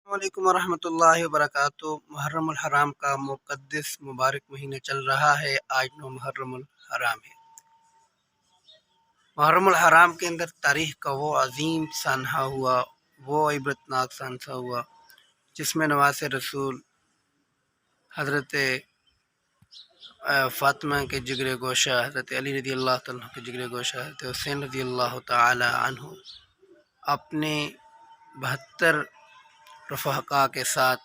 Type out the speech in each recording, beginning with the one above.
السلام علیکم ورحمۃ اللہ وبرکاتہ۔ محرم الحرام کا مقدس مبارک مہینہ چل رہا ہے۔ آج 9 محرم الحرام ہے۔ محرم الحرام کے اندر تاریخ کا وہ عظیم سانحہ ہوا، وہ عبرتناک سانحہ ہوا جس میں نواز رسول حضرت فاطمہ کے جگر گوشہ، حضرت علی رضی اللہ تعالیٰ کے جگر گوشہ، حضرت حسین رضی اللہ تعالی عنہ اپنے 72 رفقا کے ساتھ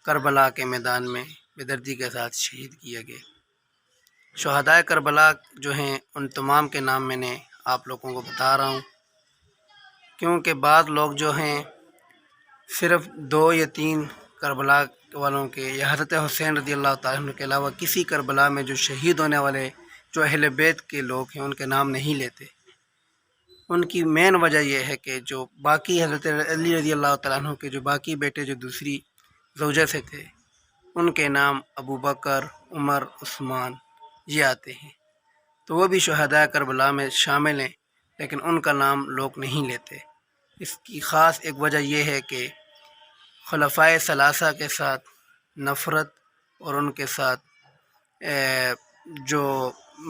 کربلا کے میدان میں بے دردی کے ساتھ شہید کیے گئے۔ شہدائے کربلا جو ہیں ان تمام کے نام میں نے آپ لوگوں کو بتا رہا ہوں، کیونکہ بعض لوگ جو ہیں صرف 2 یا 3 کربلا والوں کے یا حضرت حسین رضی اللہ تعالیٰ عنہ کے علاوہ کسی کربلا میں جو شہید ہونے والے جو اہل بیت کے لوگ ہیں ان کے نام نہیں لیتے۔ ان کی مین وجہ یہ ہے کہ جو باقی حضرت علی رضی اللہ تعالیٰ عنہ کے جو باقی بیٹے جو دوسری زوجہ سے تھے ان کے نام ابو بکر، عمر، عثمان یہ آتے ہیں، تو وہ بھی شہداء کربلا میں شامل ہیں، لیکن ان کا نام لوگ نہیں لیتے۔ اس کی خاص ایک وجہ یہ ہے کہ خلفائے ثلاثہ کے ساتھ نفرت اور ان کے ساتھ جو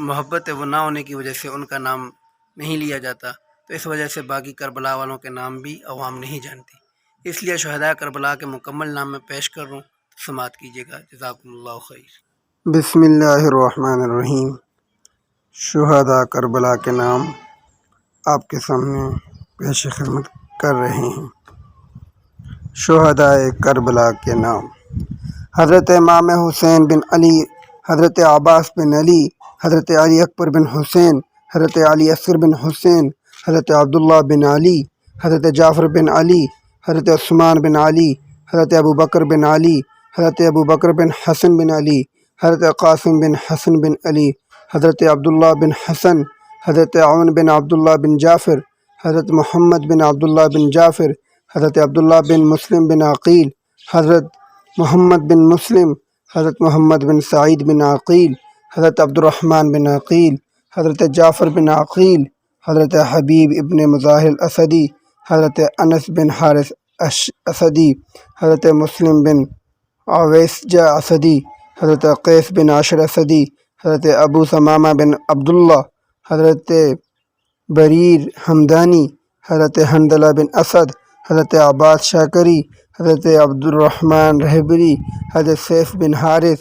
محبت وہ نہ ہونے کی وجہ سے ان کا نام نہیں لیا جاتا، تو اس وجہ سے باقی کربلا والوں کے نام بھی عوام نہیں جانتی۔ اس لیے شہداء کربلا کے مکمل نام میں پیش کر رہا ہوں، سماعت کیجیے گا۔ جزاکم اللہ خیر۔ بسم اللہ الرحمن الرحیم۔ شہداء کربلا کے نام آپ کے سامنے پیش خدمت کر رہے ہیں۔ شہداء کربلا کے نام: حضرت امام حسین بن علی، حضرت عباس بن علی، حضرت علی اکبر بن حسین، حضرت علی اصغر بن حسین، حضرت عبداللہ بن علی، حضرت جعفر بن علی، حضرت عثمان بن علی، حضرت ابو بکر بن علی، حضرت ابو بکر بن حسن بن علی، حضرت قاسم بن حسن بن علی، حضرت عبداللہ بن حسن، حضرت عون بن عبداللہ بن جعفر، حضرت محمد بن عبداللہ بن جعفر، حضرت عبداللہ بن مسلم بن عقیل، حضرت محمد بن مسلم، حضرت محمد بن سعید بن عقیل، حضرت عبد الرحمن بن عقیل، حضرت جعفر بن عقیل، حضرت حبیب ابن مظاہر اسدی، حضرت انس بن حارث اسدی، حضرت مسلم بن عویسجہ اسدی، حضرت قیس بن عاشر اسدی، حضرت ابو ثمامہ بن عبداللہ، حضرت بریر حمدانی، حضرت حنظلہ بن اسد، حضرت عباس شاکری، حضرت عبد الرحمن رہبری، حضرت سیف بن حارث،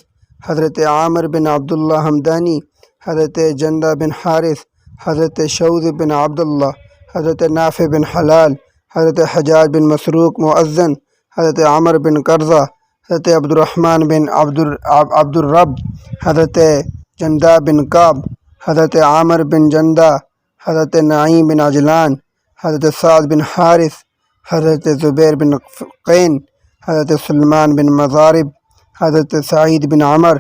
حضرت عامر بن عبداللہ حمدانی، حضرت جندہ بن حارث، حضرت شوذ بن عبداللہ، حضرت نافع بن حلال، حضرت حجاج بن مسروق مؤذن، حضرت عمر بن قرظہ، حضرت عبد الرحمن بن عبد الرب، حضرت جندہ بن کعب، حضرت عامر بن جندہ، حضرت نعیم بن عجلان، حضرت سعد بن حارث، حضرت زبیر بن قین، حضرت سلمان بن مضارب، حضرت سعید بن عمر،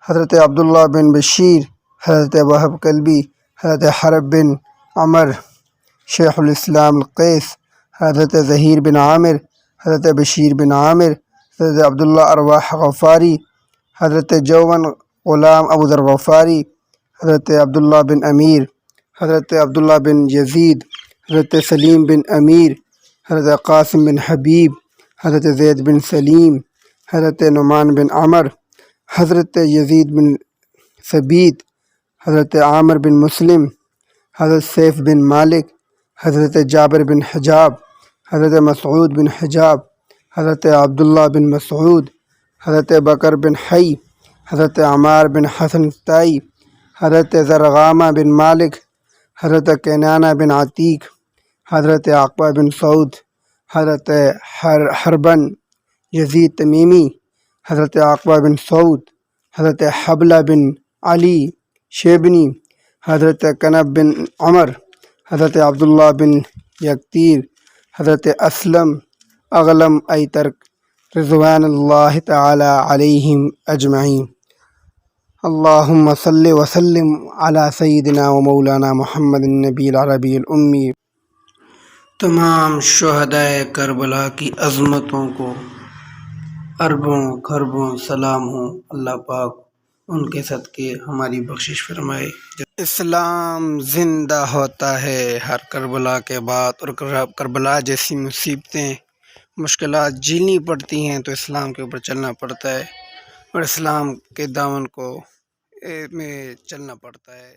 حضرت عبداللہ بن بشیر، حضرت وہب کلبی، حضرت حرب بن عمر، شیخ الاسلام القیس، حضرت ظہیر بن عامر، حضرت بشیر بن عامر، حضرت عبداللہ ارواح غفاری، حضرت جون غلام ابو ذر غفاری، حضرت عبداللہ بن امیر، حضرت عبداللہ بن یزید، حضرت سلیم بن امیر، حضرت قاسم بن حبیب، حضرت زید بن سلیم، حضرت نعمان بن عمر، حضرت یزید بن ثبیت، حضرت عامر بن مسلم، حضرت سیف بن مالک، حضرت جابر بن حجاب، حضرت مسعود بن حجاب، حضرت عبداللہ بن مسعود، حضرت بکر بن حی، حضرت عمار بن حسن تائی، حضرت زرغامہ بن مالک، حضرت کینانہ بن عتیق، حضرت عقبہ بن سعود، حضرت حربن یزید تمیمی، حضرت عقبہ بن سعود، حضرت حبلہ بن علی شیبنی، حضرت کنب بن عمر، حضرت عبداللہ بن یکتیر، حضرت اسلم اغلم ایترک رضوان اللہ تعالی علیہم اجمعین۔ اللہم صلی وسلم علی سیدنا و مولانا محمد النبی العربی الامی۔ تمام شہدائے کربلا کی عظمتوں کو اربوں خربوں سلام ہوں، اللہ پاک ان کے صدقے ہماری بخشش فرمائے۔ اسلام زندہ ہوتا ہے ہر کربلا کے بعد، اور کربلا جیسی مصیبتیں مشکلات جھیلنی پڑتی ہیں تو اسلام کے اوپر چلنا پڑتا ہے اور اسلام کے دامن کو میں چلنا پڑتا ہے۔